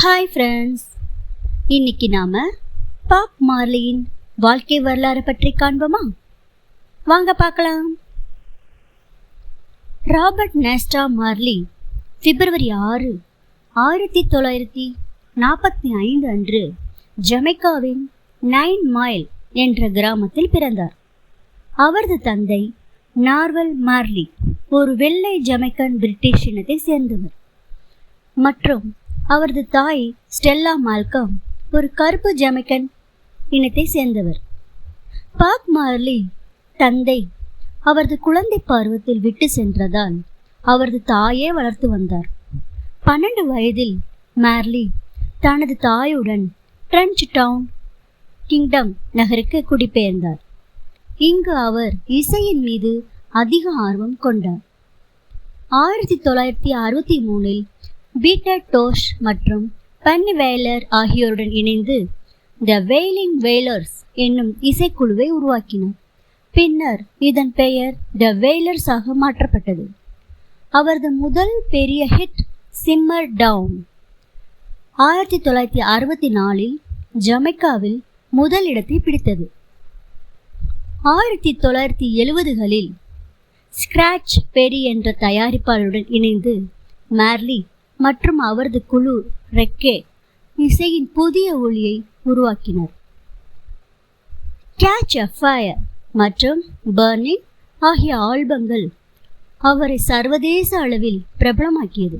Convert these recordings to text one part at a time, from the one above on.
Hi friends, இன்னைக்கு நாம pop மார்லியின் வாழ்க்கை வரலாறு பற்றி காண்போமா? வாங்க பார்க்கலாம். ராபர்ட் நேஸ்டா மார்லி பிப்ரவரி 6, 1945 அன்று ஜமைக்காவின் 9 மைல் என்ற கிராமத்தில் பிறந்தார். அவரது தந்தை நார்வல் மார்லி ஒரு வெள்ளை ஜமைக்கன் பிரிட்டிஷ் இனத்தை சேர்ந்தவர் மற்றும் அவரது தாய் ஸ்டெல்லா மால்கம் ஒரு கருப்பு ஜமைக்கன் இனத்தை சேர்ந்தவர். பாப் மார்லி தந்தை அவரது குழந்தை பருவத்தில் விட்டு சென்றதால் அவரது தாயே வளர்த்து வந்தார். 12 வயதில் மார்லி தனது தாயுடன் பிரெஞ்ச் டவுன் கிங்டம் நகருக்கு குடிபெயர்ந்தார். இங்கு அவர் இசையின் மீது அதிக ஆர்வம் கொண்டார். 1963 பீட்டர் டோஷ் மற்றும் பன்னி வேலர் ஆகியோருடன் இணைந்து த வெயிலிங் வேலர்ஸ் என்னும் இசைக்குழுவை உருவாக்கினார். பின்னர் இதன் பெயர் த வேலர்ஸ் ஆக மாற்றப்பட்டது. அவரது முதல் பெரிய ஹிட் சிம்மர் டவுன் 1964 ஜமைக்காவில் முதல் இடத்தை பிடித்தது. 1970களில் ஸ்கிராட்ச் பெரி என்ற தயாரிப்பாளருடன் இணைந்து மார்லி மற்றும் அவரது குழு ரெக்கே இசையின் புதிய ஒளியை உருவாக்கினர். கேட்ச் எ ஃபயர் மற்றும் பர்னிங் ஆகிய ஆல்பங்கள் அவரை சர்வதேச அளவில் பிரபலமாக்கியது.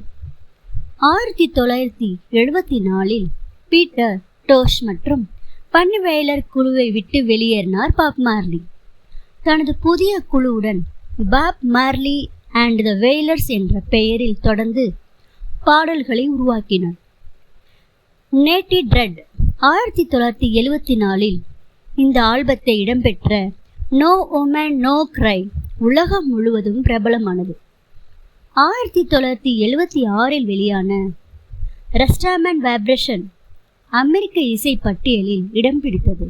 1974 பீட்டர் டோஷ் மற்றும் பன்னி வேலர் குழுவை விட்டு வெளியேறினார் பாப் மார்லி. தனது புதிய குழுவுடன் பாப் மார்லி அண்ட் த வேலர்ஸ் என்ற பெயரில் தொடர்ந்து பாடல்களை உருவாக்கினார். நேட்டி ட்ரெட் 1974 இந்த ஆல்பத்தை இடம்பெற்ற நோ உமன் நோ கிரை உலகம் முழுவதும் பிரபலமானது. 1976 வெளியான ரெஸ்டாமன் வைப்ரேஷன் அமெரிக்க இசை பட்டியலில் இடம் பிடித்தது.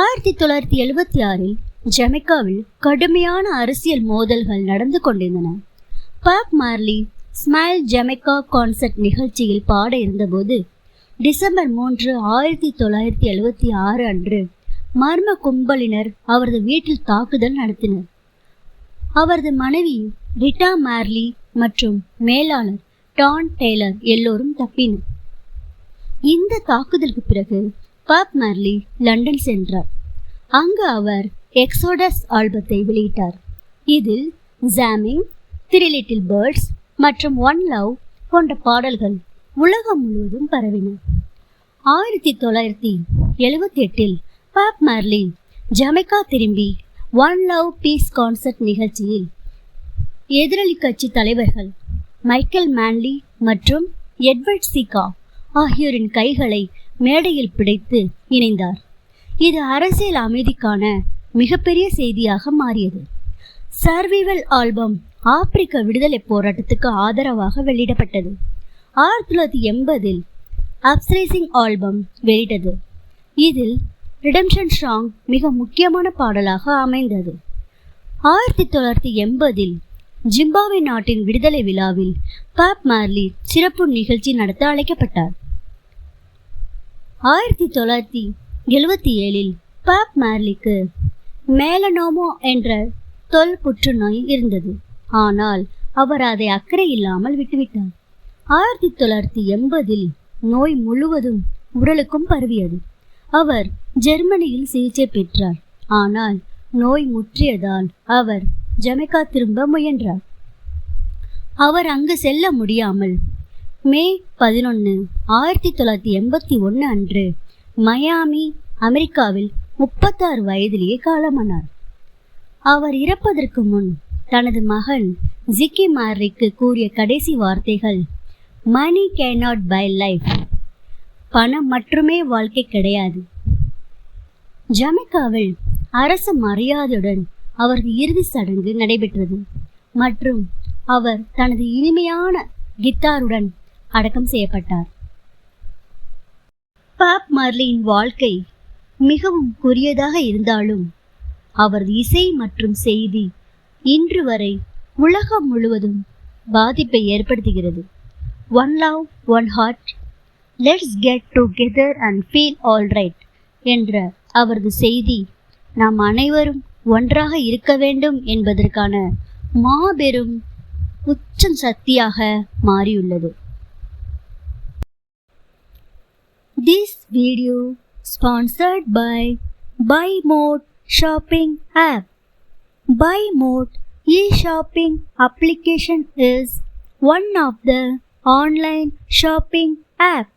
1976 ஜமைக்காவில் கடுமையான அரசியல் மோதல்கள் நடந்து கொண்டிருந்தன. Pop Marley smile Jamaica concert நிகழ்ச்சியில் பாட இருந்தபோது டிசம்பர் 3, 1976 அன்று மர்ம கும்பலினர் அவரது வீட்டில் தாக்குதல் நடத்தினர். அவரது மனைவி ரிட்டா மார்லி மற்றும் மேலாளர் டான் டெய்லர் எல்லோரும் தப்பினர். இந்த தாக்குதலுக்கு பிறகு பாப் மார்லி லண்டன் சென்றார். அங்கு அவர் எக்ஸோடஸ் ஆல்பத்தை வெளியிட்டார். இதில் ஜாமிங், 3 லிட்டில் பேர்ட்ஸ் மற்றும் ஒன் லவ் போன்ற பாடல்கள் உலகம் முழுவதும் பரவின. 1978 பாப் மார்லி ஜமைக்கா திரும்பி ஒன் லவ் பீஸ் கான்சர்ட் நிகழ்ச்சியில் எதிரொலி கட்சி தலைவர்கள் மைக்கேல் மேன்லி மற்றும் எட்வர்ட் சீகா ஆகியோரின் கைகளை மேடையில் பிடித்து இணைந்தார். இது அரசியல் அமைதிக்கான மிகப்பெரிய செய்தியாக மாறியது. சர்வைவல் ஆல்பம் ஆப்பிரிக்க விடுதலை போராட்டத்துக்கு ஆதரவாக வெளியிடப்பட்டது. 1980 அப்ரைசிங் ஆல்பம் வெளியிட்டது. இதில் ரிடெம்ஷன் சாங் மிக முக்கியமான பாடலாக அமைந்தது. 1980 ஜிம்பாப்வே நாட்டின் விடுதலை விழாவில் பாப் மார்லி சிறப்பு நிகழ்ச்சி நடத்த அழைக்கப்பட்டார். 1977 பாப் மார்லிக்கு மேலனோமோ என்ற தொல் புற்றுநோய் இருந்தது. ஆனால் அவர் அதை அக்கறை இல்லாமல் விட்டுவிட்டார். 1980 நோய் முழுவதும் உடலுக்கும் பரவியது. அவர் ஜெர்மனியில் சிகிச்சை பெற்றார். ஆனால் நோய் முற்றியதால் அவர் ஜமைக்கா திரும்ப முயன்றார். அவர் அங்கு செல்ல முடியாமல் மே 11, 1981 அன்று மயாமி, அமெரிக்காவில் 36 வயதிலேயே காலமானார். அவர் இறப்பதற்கு முன் தனது மகன் ஜிக்கி மார்லிக்கு கூறிய கடைசி வார்த்தைகள் மணி கேனாட் பை லைஃப், பணம் மட்டுமே வாழ்க்கை கிடையாது. ஜமைக்காவில் அரசு மரியாதையுடன் அவரது இறுதி சடங்கு நடைபெற்றது மற்றும் அவர் தனது இனிமையான கித்தாருடன் அடக்கம் செய்யப்பட்டார். பாப் மார்லியின் வாழ்க்கை மிகவும் குறுகியதாக இருந்தாலும் அவரது இசை மற்றும் செய்தி இன்று வரை உலகம் முழுவதும் பாதிப்பை ஏற்படுத்துகிறது. One love one heart, let's get together and feel all right என்ற அவரது செய்தி நாம் அனைவரும் ஒன்றாக இருக்க வேண்டும் என்பதற்கான மாபெரும் உச்சம் சக்தியாக மாறியுள்ளது. This video sponsored by Buy Mode Shopping app. Buy Mode e-shopping application is one of the online shopping app